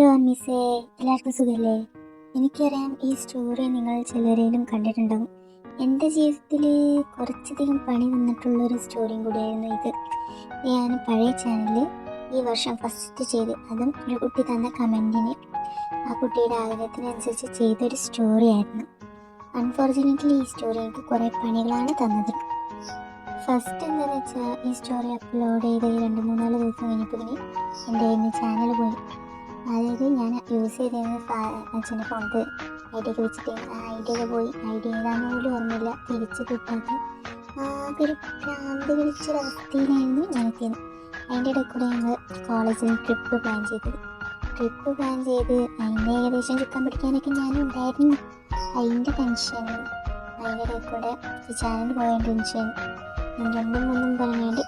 Hello മിസ്സേ, എല്ലാവർക്കും സുഖല്ലേ? എനിക്കറിയാം ഈ സ്റ്റോറി നിങ്ങൾ ചിലരെങ്കിലും കണ്ടിട്ടുണ്ടാവും. എൻ്റെ ജീവിതത്തിൽ കുറച്ചധികം പണി വന്നിട്ടുള്ളൊരു സ്റ്റോറിയും കൂടിയായിരുന്നു ഇത്. ഞാൻ പഴയ ചാനലിൽ ഈ വർഷം ഫസ്റ്റ് ചെയ്ത്, അതും ഒരു കുട്ടി തന്ന കമൻറ്റിന് ആ കുട്ടിയുടെ ആഗ്രഹത്തിനനുസരിച്ച് ചെയ്തൊരു സ്റ്റോറി ആയിരുന്നു. അൺഫോർച്ചുനേറ്റ്ലി ഈ സ്റ്റോറി എനിക്ക് കുറേ പണികളാണ് തന്നത്. ഫസ്റ്റ് എന്താണെന്ന് വെച്ചാൽ, ഈ സ്റ്റോറി അപ്ലോഡ് ചെയ്ത് 2-3 ദിവസം കഴിഞ്ഞപ്പോൾ എൻ്റെ ഇന്ന് ചാനൽ പോയി. അതായത് ഞാൻ യൂസ് ചെയ്തിരുന്ന അച്ഛൻ്റെ ഫോണിൽ ഐഡിയൊക്കെ വെച്ചിട്ട് ആ ഐഡിയൊക്കെ പോയി. ഐഡിയ ഏതാണെന്ന് പോലും ഓർമ്മയില്ല. തിരിച്ച് കിട്ടാതെ ആകെ ഒരു ഭ്രാന്ത് പിടിച്ചൊരവസ്ഥയിലായിരുന്നു ഞാൻ എത്തിയത്. അതിൻ്റെ ഇടയിൽ കൂടെ ഞങ്ങൾ കോളേജിൽ നിന്ന് ട്രിപ്പ് പ്ലാൻ ചെയ്ത് അതിൻ്റെ ഏകദേശം ചുക്കാൻ പിടിക്കാനൊക്കെ ഞാനും ഉണ്ടായിരുന്നു. അതിൻ്റെ ടെൻഷൻ, അതിൻ്റെ ഇടയിൽ കൂടെ ചാനൽ പോയ ടെൻഷൻ, ഒന്നും പറഞ്ഞുകൊണ്ട്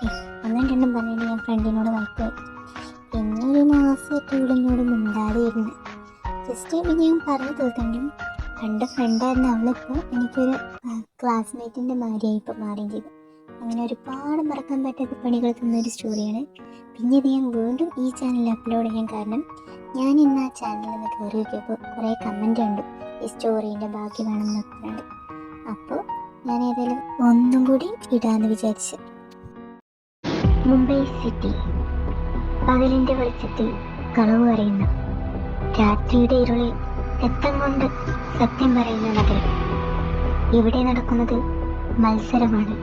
ഞാൻ ഫ്രണ്ടിനോട് വായിക്കുമായി. പിന്നെ ഒരു മാസമായിട്ട് ഇവളിനോട് മിണ്ടാതെയിരുന്നു. ജസ്റ്റ് പിന്നെ ഞാൻ പറഞ്ഞു തീർക്കെങ്കിലും പണ്ട് ഫ്രണ്ടായിരുന്ന അവളിപ്പോൾ എനിക്കൊരു ക്ലാസ്മേറ്റിൻ്റെ ഭാര്യയായിപ്പോൾ മാറുകയും ചെയ്തു. അങ്ങനെ ഒരുപാട് മറക്കാൻ പറ്റാത്ത പണികൾ തന്നൊരു സ്റ്റോറിയാണ്. പിന്നെ ഇത് ഞാൻ വീണ്ടും ഈ ചാനലിൽ അപ്ലോഡ് ചെയ്യാൻ കാരണം, ഞാൻ ഇന്ന് ആ ചാനലിൽ നിന്ന് കയറി നോക്കിയപ്പോൾ കുറേ കമൻറ്റ് ഉണ്ട് ഈ സ്റ്റോറീൻ്റെ ബാക്കി വേണമെന്നൊക്കെ ഉണ്ട്. അപ്പോൾ ഞാൻ ഏതായാലും ഒന്നും കൂടി ഇടാമെന്ന് വിചാരിച്ചു. മുംബൈ സിറ്റി, പകലിൻ്റെ വെളിച്ചത്തിൽ കളവ് പറയുന്ന, രാത്രിയുടെ ഇരുളിൽ രക്തം കൊണ്ട് സത്യം പറയുന്ന നഗരം. ഇവിടെ നടക്കുന്നത് മത്സരമാണ്.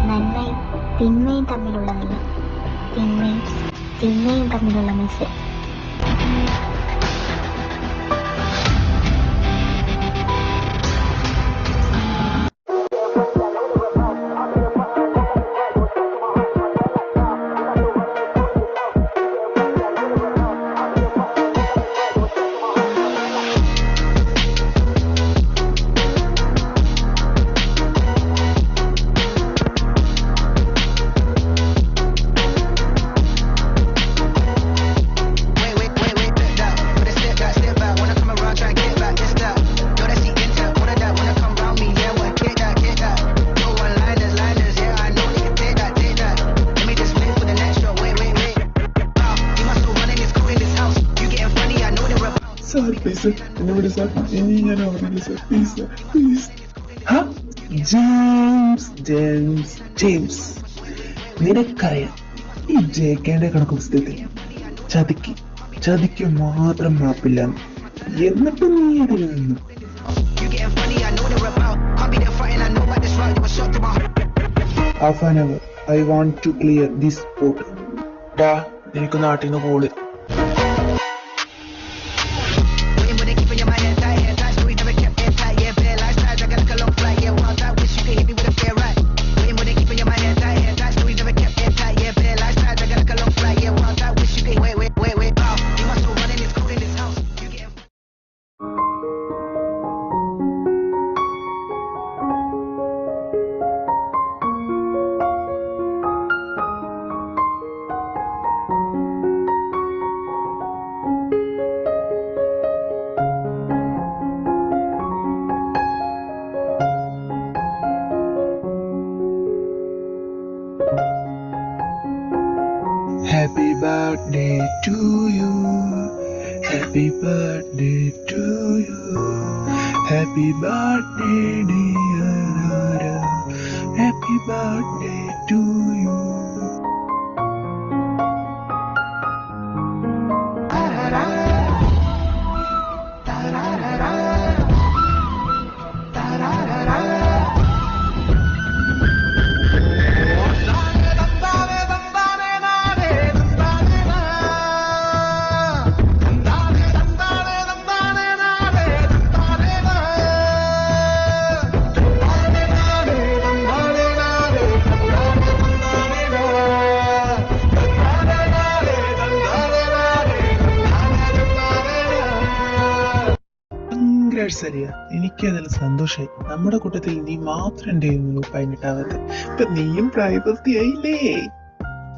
നന്മയും തിന്മയും തമ്മിലുള്ളതല്ല, തിന്മയും തമ്മിലുള്ള മത്സരം. Sir, please, sir. Anybody, sir? Any, sir. Please, sir. Please. Huh? James. നിനക്കറിയാം, ഈ ജയിക്കേണ്ട കണക്ക് പുസ്തകത്തിൽ ചതിക്ക് മാത്രം മാപ്പില്ല. എന്നിട്ട് നീ അതിൽ നിന്നു. Half an hour. I want to clear this spot. ഡാ, എനിക്ക് നാട്ടിൽ നിന്ന് call. Happy birthday to you. Happy birthday to you. Happy birthday dear Ara. Happy birthday to you. എനിക്കതിൽ സന്തോഷായി. നമ്മുടെ കൂട്ടത്തിൽ നീ മാത്രം ഉണ്ടായിരുന്നു 18-ാമത്തെ. ഇപ്പൊ നീയും പ്രായപൂർത്തിയായില്ലേ?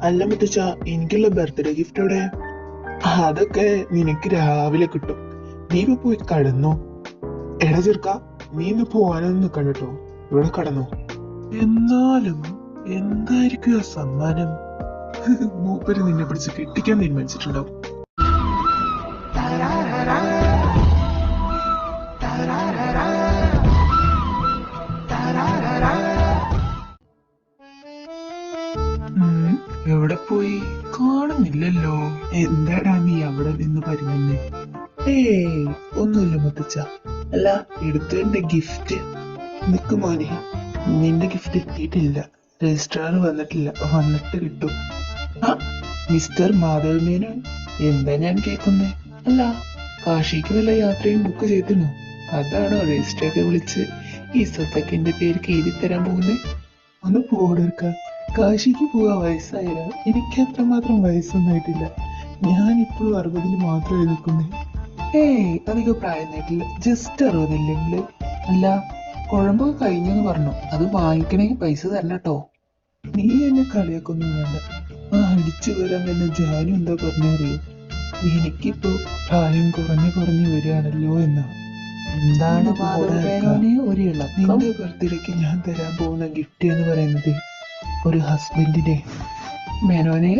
അല്ല മുത്തച്ഛ, എനിക്കുള്ള ബർത്ത്ഡേ ഗിഫ്റ്റോടെ? അതൊക്കെ നിനക്ക് രാവിലെ കിട്ടും. നീ ഇപ്പൊ പോയി കടന്നോ. എടാ ചെറുക്ക, നീ ഇന്ന് പോവാനൊന്നും നിക്കണ്ടോ, ഇവിടെ കടന്നോ. എന്നാലും എന്തായിരിക്കും ആ സമ്മാനം? മൂപ്പര് നിന്നെ പിടിച്ച് കെട്ടിക്കാൻ തീരുമാനിച്ചിട്ടുണ്ടാവും. ഏയ് ഒന്നുമില്ല മുത്തച്ഛ. അല്ല, എടുത്തതിന്റെ ഗിഫ്റ്റ്. നിക്ക് മോനെ, നിന്റെ ഗിഫ്റ്റ് എത്തിയിട്ടില്ല. രജിസ്ട്രാർ വന്നിട്ടില്ല, വന്നിട്ട് കിട്ടും. ആ, മിസ്റ്റർ മാധവ് മേനോൻ, എന്താ ഞാൻ കേൾക്കുന്നേ? അല്ല, കാശിക്ക് വല്ല യാത്രയും ബുക്ക് ചെയ്തിരുന്നു? അതാണോ രജിസ്റ്ററൊക്കെ വിളിച്ച് ഈ സ്വത്തൊക്കെ എന്റെ പേർക്ക് എഴുതി തരാൻ പോകുന്നേ? ഒന്ന് പോടെടുക്ക. കാശിക്ക് പോവാ വയസ്സായാലോ? എനിക്ക് അത്രമാത്രം വയസ്സൊന്നായിട്ടില്ല. ഞാൻ ഇപ്പോഴും 60 മാത്രമേ നിൽക്കുന്നേ. ഏയ് അധികം പ്രായം ആയിട്ടില്ല, ജസ്റ്റ് 60 ഇല്ലെങ്കിൽ. അല്ല, കുഴമ്പൊക്കെ കഴിഞ്ഞെന്ന് പറഞ്ഞു. അത് വാങ്ങിക്കണമെങ്കിൽ പൈസ തരണം കേട്ടോ. നീ എന്നെ കളിയാക്കൊന്നും വേണ്ട. ആ അടിച്ചു വരാൻ വല്ല ജാനും എന്താ പറഞ്ഞറിയോ? എനിക്കിപ്പോ പ്രായം കുറഞ്ഞു വരികയാണല്ലോ എന്നാ. എന്താണ് ഒരു ഇളക്കം? നിന്റെ ബർത്ത്ഡേക്ക് ഞാൻ തരാൻ പോകുന്ന ഗിഫ്റ്റ് എന്ന് പറയുന്നത് ഒരു ഹസ്ബൻഡിനെ. മേനോനെ,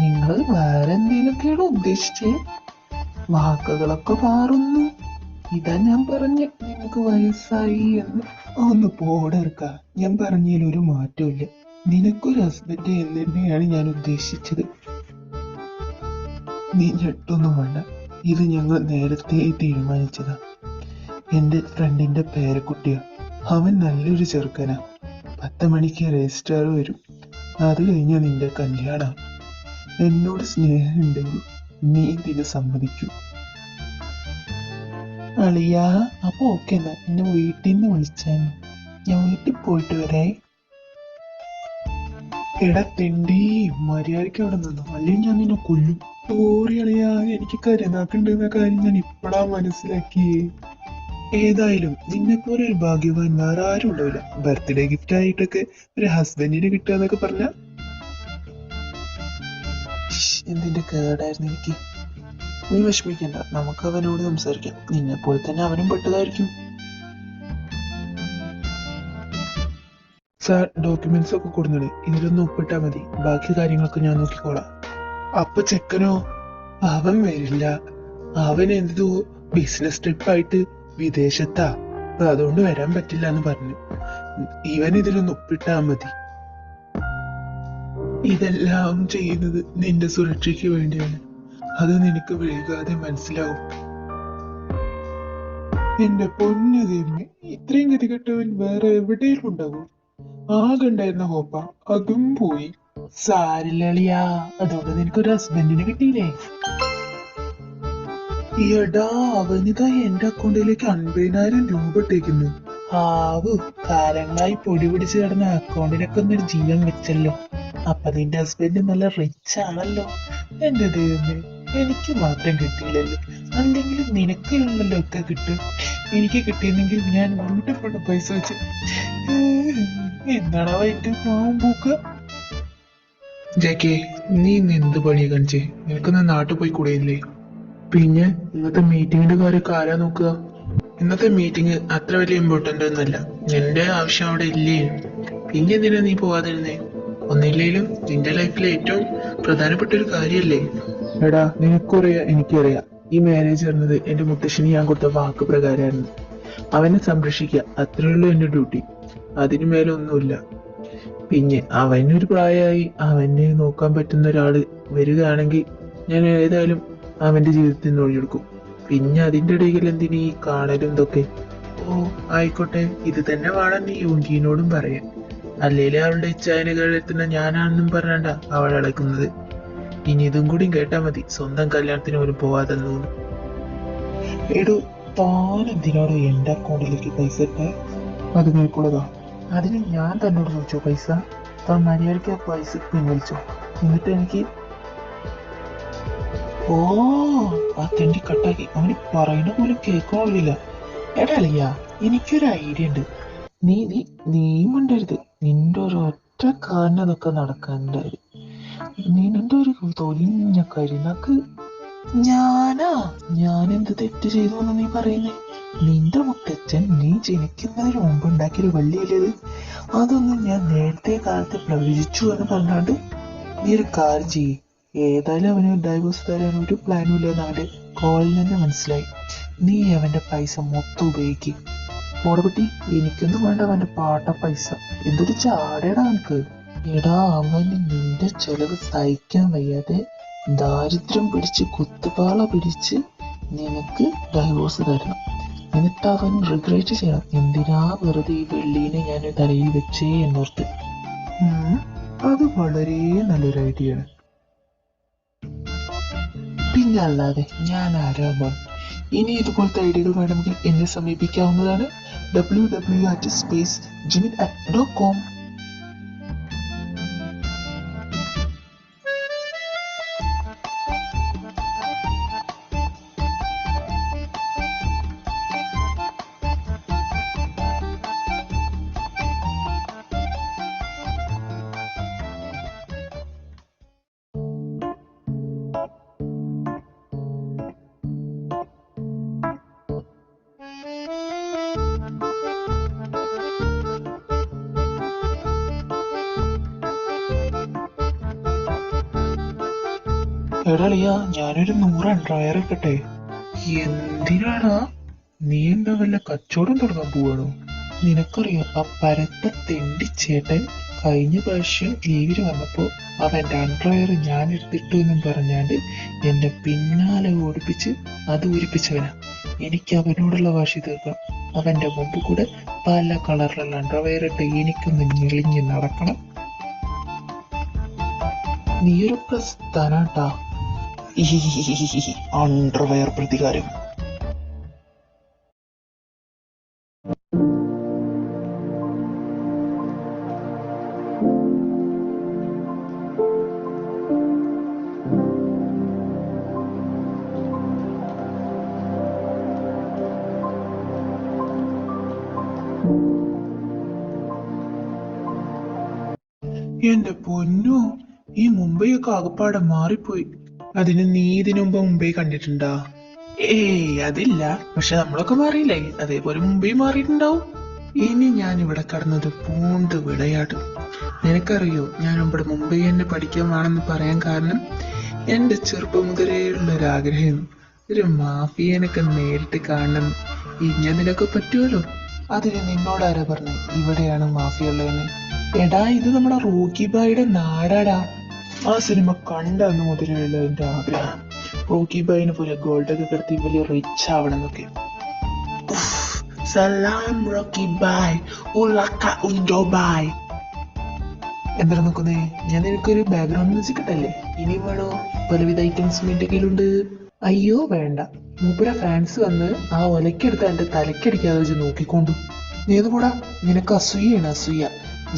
നിങ്ങൾ വേറെ എന്തെങ്കിലുമൊക്കെയാണ് ഉദ്ദേശിച്ചേ? വാക്കുകളൊക്കെ മാറുന്നു. ഇതാ ഞാൻ പറഞ്ഞ നിനക്ക് വയസ്സായി എന്ന്. ഒന്ന് പോടർക്ക. ഞാൻ പറഞ്ഞതിൽ ഒരു മാറ്റമില്ല. നിനക്കൊരു ഹസ്ബൻഡ് എന്ന് തന്നെയാണ് ഞാൻ ഉദ്ദേശിച്ചത്. നീ ഞെട്ടൊന്നും വേണ്ട. ഇത് ഞങ്ങൾ നേരത്തെ തീരുമാനിച്ചതാ. എന്റെ ഫ്രണ്ടിന്റെ പേരക്കുട്ടിയാ. അവൻ നല്ലൊരു ചെറുക്കനാ. 10 മണിക്ക് രജിസ്ട്രാർ വരും. അത് കഴിഞ്ഞ നിന്റെ കല്യാണം. എന്നോട് സ്നേഹമുണ്ടെങ്കിൽ നീ ഇതിന് സമ്മതിക്കും. അളിയാ, അപ്പൊ ഓക്കെ എന്നാ. എന്നെ വീട്ടിൽ നിന്ന് വിളിച്ചാൽ ഞാൻ വീട്ടിൽ പോയിട്ട് വരേ. എടാ തെണ്ടി, മര്യാദയ്ക്ക് അവിടെ നിന്നു, അല്ലെങ്കിൽ ഞാൻ നിന്നെ കൊല്ലും. സോറി അളിയാ, എനിക്ക് കരുനാക്കുണ്ടെന്ന കാര്യം ഞാൻ ഇപ്പഴാ മനസ്സിലാക്കിയേ. ഏതായാലും നിന്നെ പോലെ ഒരു ഭാഗ്യവാൻ വേറെ ആരും ഉണ്ടാവില്ല. ബർത്ത്ഡേ ഗിഫ്റ്റ് ആയിട്ടൊക്കെ ഒരു ഹസ്ബൻഡിനെ കിട്ടുക എന്നൊക്കെ പറഞ്ഞ എന്തിന്റെ കേടായിരുന്നു എനിക്ക്. നീ വിഷമിക്കണ്ട, നമുക്ക് അവനോട് സംസാരിക്കാം. നിന്നെ പോലെ തന്നെ അവനും പെട്ടതായിരിക്കും. സാർ, ഡോക്യുമെന്റ്സ് ഒക്കെ കൊടുത്തിട്ട് ഇതിലൊന്ന് ഒപ്പിട്ടാ മതി. ബാക്കി കാര്യങ്ങളൊക്കെ ഞാൻ നോക്കിക്കോളാം. അപ്പൊ ചെക്കനോ? അവൻ വരില്ല. അവൻ എന്തോ ബിസിനസ് ട്രിപ്പായിട്ട് വിദേശത്താ. അതുകൊണ്ട് വരാൻ പറ്റില്ല എന്ന് പറഞ്ഞു. ഇവൻ ഇതിലൊന്ന് ഒപ്പിട്ടാ മതി. ഇതെല്ലാം ചെയ്യുന്നത് നിന്റെ സുരക്ഷയ്ക്ക് വേണ്ടിയാണ്. അത് നിനക്ക് വൈകാതെ മനസ്സിലാവും. എന്റെ പൊന്നു ദൈവമേ, ഇത്രയും ഗതികെട്ടവൻ വേറെ എവിടെയും ഉണ്ടാവും? ആകെ ഉണ്ടായിരുന്ന ഹോപ്പ അതും പോയി. സാരില്ലളിയാ, അതുകൊണ്ട് നിനക്കൊരു ഹസ്ബൻഡിനെ കിട്ടിയില്ലേ? എടാ, അവനിതാ എന്റെ അക്കൗണ്ടിലേക്ക് 50,000 രൂപ ഇട്ടേക്കുന്നു. ആവു, കാലങ്ങളായി പൊടി പിടിച്ച് കിടന്ന അക്കൗണ്ടിലൊക്കെ ഒന്നൊരു ജീവൻ വെച്ചല്ലോ. അപ്പൊ നിന്റെ ഹസ്ബൻഡ് നല്ല റിച്ച് ആണല്ലോ. എന്റെ ദൈവമേ, എനിക്ക് മാത്രം കിട്ടിയില്ലല്ലോ. അല്ലെങ്കിൽ നിനക്കുള്ളല്ലോ ഒക്കെ കിട്ടും. എനിക്ക് കിട്ടിയെങ്കിൽ ഞാൻ വീട്ടിൽ പൈസ വെച്ച് എന്താണ് വൈകിട്ട് പാവം പൂക്ക. ജാക്കേ, നീ ഇന്ന് എന്ത് പണിയാ കാണിച്ചേ? നിനക്കൊന്ന് നാട്ടിൽ പോയി കൂടെയില്ലേ? പിന്നെ ഇന്നത്തെ മീറ്റിംഗിന്റെ കാര്യമൊക്കെ ആരാ നോക്കുക? ഇന്നത്തെ മീറ്റിംഗ് അത്ര വലിയ ഇമ്പോർട്ടന്റ് ഒന്നുമല്ല. നിന്റെ ആവശ്യം അവിടെ ഇല്ലേ? പിന്നെ എന്തിനാ നീ പോവാതിരുന്നേ? ഒന്നില്ലേലും നിന്റെ ലൈഫിലെ ഏറ്റവും പ്രധാനപ്പെട്ട ഒരു കാര്യല്ലേ? എടാ, നിനക്കറിയാ, എനിക്കറിയാം. ഈ മാരേജ് പറഞ്ഞത് എന്റെ മുത്തശ്ശന് ഞാൻ കൊടുത്ത വാക്ക് പ്രകാരമായിരുന്നു. അവനെ സംരക്ഷിക്കുക, അത്രയുള്ളൂ എന്റെ ഡ്യൂട്ടി. അതിനു മേലെ ഒന്നുമില്ല. പിന്നെ അവനൊരു പ്രായമായി അവനെ നോക്കാൻ പറ്റുന്ന ഒരാള് വരികയാണെങ്കിൽ ഞാൻ ഏതായാലും അവന്റെ ജീവിതത്തിൽ നിന്ന് ഒഴിഞ്ഞെടുക്കും. പിന്നെ അതിന്റെ ഇടയിൽ എന്തിനീ കാണലും ഇതൊക്കെ? ഓ ആയിക്കോട്ടെ, ഇത് തന്നെ വേണം നീ യുങ്കിനോടും പറയാൻ. അല്ലേലെ അവളുടെ ഇച്ഛായനെ കേഴെത്തുന്ന ഞാനാണെന്നും പറഞ്ഞാണ്ട അവൾ അടക്കുന്നത്. ഇനി ഇതും കൂടി കേട്ടാ മതി, സ്വന്തം കല്യാണത്തിന് പോലും പോവാതെ തോന്നും. എടോ, താൻ എന്തിനാടോ എന്റെ അക്കൗണ്ടിലേക്ക് പൈസ ഇട്ടേ? അത് നിനക്കുള്ളതാ. അതിന് ഞാൻ തന്നോട് ചോദിച്ചോ പൈസ? താൻ മര്യാദയ്ക്ക് ആ പൈസ പിൻവലിച്ചോ. എന്നിട്ട് എനിക്ക് ആ തെണ്ടി കട്ടാക്കി. അവന് പറയുന്ന പോലെ കേൾക്കണില്ല. എടാ അളിയാ, എനിക്കൊരു ഐഡിയ ഉണ്ട്. നീ മിണ്ടരുത്. നിന്റെ ഒരു ഒറ്റ കാരണം അതൊക്കെ നടക്കാനുണ്ടായിരുന്നു. നിന്റെ ഒരു തൊലിഞ്ഞ കരിനക്ക്. ഞാനെന്ത് തെറ്റ് ചെയ്തു എന്ന് നീ പറയുന്നേ? നിന്റെ മുത്തച്ഛൻ നീ ജനിക്കുന്നതിന് മുമ്പ് ഉണ്ടാക്കിയൊരു വള്ളിയല്ലേ? അതൊന്നും ഞാൻ നേരത്തെ കാലത്ത് പ്രവചിച്ചു എന്ന് പറഞ്ഞാണ്ട് നീ ഒരു കാര്യം ചെയ്യ്. ഏതായാലും അവന് ഡൈവേഴ്സ് തരാൻ ഒരു പ്ലാനും ഇല്ലെന്ന് അവന്റെ കോളിൽ തന്നെ മനസ്സിലായി. നീ അവന്റെ പൈസ മൊത്തം ഉപയോഗിക്കും. മോടപറ്റി, എനിക്കൊന്നും വേണ്ട അവന്റെ പാട്ട പൈസ. എന്തൊരു ചാടേടാ അവനക്ക്. എടാ, അവന് നിന്റെ ചെലവ് സഹിക്കാൻ വയ്യാതെ ദാരിദ്ര്യം പിടിച്ച് കുത്തുപാള പിടിച്ച് നിനക്ക് ഡൈവോഴ്സ് തരണം. എന്നിട്ട് അവൻ റിഗ്രറ്റ് ചെയ്യണം, എന്തിനാ വെറുതെ ഈ വെള്ളീനെ ഞാൻ തലയിൽ വെച്ചേ എന്നോർത്ത്. അത് വളരെ നല്ലൊരു ഐഡിയ ആണ്. പിന്നെ അല്ലാതെ ഞാൻ ആരാമോ. ഇനി ഇതുപോലത്തെ ഐഡിയകൾ വേണമെങ്കിൽ എന്നെ സമീപിക്കാവുന്നതാണ്. www.spacejimin@.com. എടളിയാ, ഞാനൊരു 100 അൺഡ്രയർ ഇക്കട്ടെ. എന്തിനാടാ? നീ എന്താ വല്ല കച്ചവടം തുടങ്ങാൻ പോവാണോ? നിനക്കറിയോ, ആ പരത്ത തെണ്ടിച്ചേട്ടൻ കഴിഞ്ഞ പ്രാവശ്യം ലീവിന് വന്നപ്പോ അവന്റെ അൺഡ്രയർ ഞാൻ എടുത്തിട്ടു എന്നും പറഞ്ഞാണ്ട് എന്നെ പിന്നാലെ ഓടിപ്പിച്ച് അത് ഊരിപ്പിച്ചവനാ. എനിക്ക് അവനോടുള്ള വാശി തീർക്കാം. അവന്റെ മുമ്പിൽ കൂടെ പല കളറിലുള്ള അണ്ടർവെയർ ഇട്ട് എനിക്കൊന്ന് ഞെളിഞ്ഞ് നടക്കണം. നീയൊരു പ്രസ്ഥാനാട്ടാ. അണ്ടർവെയർ പ്രതികാരം. എന്റെ പൊന്നു, ഈ മുംബൈയൊക്കെ ആകപ്പാടെ മാറിപ്പോയി. അതിന് നീ ഇതിനു മുമ്പ് മുംബൈ കണ്ടിട്ടുണ്ടാ? ഏയ് അതില്ല. പക്ഷെ നമ്മളൊക്കെ മാറിയില്ലേ, അതേപോലെ മുംബൈ മാറിയിട്ടുണ്ടാവും. ഇനി ഞാൻ ഇവിടെ കടന്നത് പൂണ്ട് വിളയാടും. നിനക്കറിയോ, ഞാൻ ഇവിടെ മുംബൈ തന്നെ പഠിക്കാൻ വേണമെന്ന് പറയാൻ കാരണം എന്റെ ചെറുപ്പം മുതലേ ഉള്ളൊരാഗ്രഹം ഒരു മാഫിയനൊക്കെ നേരിട്ട് കാണണം. ഇങ്ങനെ നിനക്ക് പറ്റുമല്ലോ. അതിന് നിന്നോടാരാ പറഞ്ഞു ഇവിടെയാണ് മാഫിയ ഉള്ളതെന്ന്? എടാ, ഇത് നമ്മുടെ റോക്കി ബായിയുടെ നാടാടാ. ആ സിനിമ കണ്ടന്ന് മുതലുള്ള എന്റെ ആഗ്രഹം റോക്കി ബായിനെ പോലെ ഗോൾഡൊക്കെ കിടത്തി വലിയ റിച്ച് ആവണം എന്നൊക്കെ. സലാം റോക്കി ബായ്, ഉലക്ക ഉണ്ടോ ബായ്. എന്താ നോക്കുന്നേ? ഞാൻ നിനക്കൊരു ബാക്ക്ഗ്രൗണ്ട് മ്യൂസിക് ഇട്ടല്ലേ? ഇനി വേണോ? പലവിധ ഐറ്റംസ് എന്റെ കയ്യിലുണ്ട്. അയ്യോ വേണ്ട, മൂപ്പര ഫാൻസ് വന്ന് ആ ഒലക്കെടുത്ത് എന്റെ തലക്കടിക്കാതെ വെച്ച് നോക്കിക്കൊണ്ടു. നീ ഇത് കൂടാ, നിനക്ക് അസൂയാണ് അസൂയ.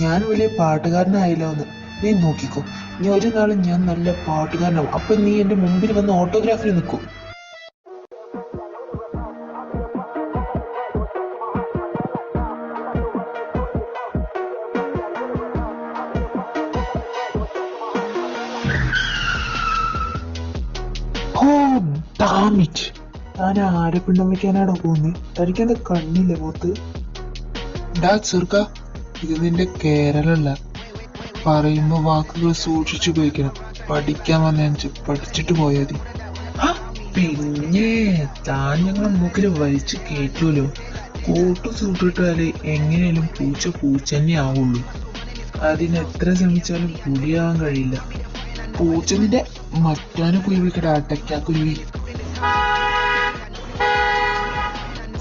ഞാൻ വലിയ പാട്ടുകാരനായല്ലോ എന്ന്. നീ നോക്കിക്കോ, നീ ഒരു നാളും ഞാൻ നല്ല പാട്ടുകാരനാവും. അപ്പൊ നീ എന്റെ മുമ്പിൽ വന്ന് ഓട്ടോഗ്രാഫിൽ നിൽക്കും. ഞാൻ ആരെ പിണ്ണം വെക്കാനാണോ പോകുന്നത്? തനിക്കെന്താ കണ്ണില്ലേ മുഖത്ത്? ഡാ ചെറുക്ക, ഇത് നിന്റെ കേരളല്ല. പറയുമ്പോ വാക്കുകൾ സൂക്ഷിച്ചു ഉപയോഗിക്കണം. പഠിക്കാൻ വന്ന പഠിച്ചിട്ട് പോയാ മതി. പിന്നെ താൻ ഞങ്ങളെ മൂക്കില് വലിച്ചു കേറ്റുമല്ലോ. കോട്ടു സൂട്ടിട്ടാല് എങ്ങനെയാലും പൂച്ച പൂച്ച തന്നെ ആവുള്ളൂ. അതിന് എത്ര ശ്രമിച്ചാലും പുലിയാവാൻ കഴിയില്ല. പൂച്ചതിന്റെ മറ്റാനെ കുരുവിക്കട അടയ്ക്കാ കുരുവി.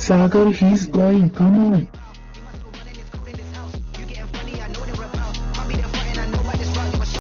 Sagar, he's going. Come on.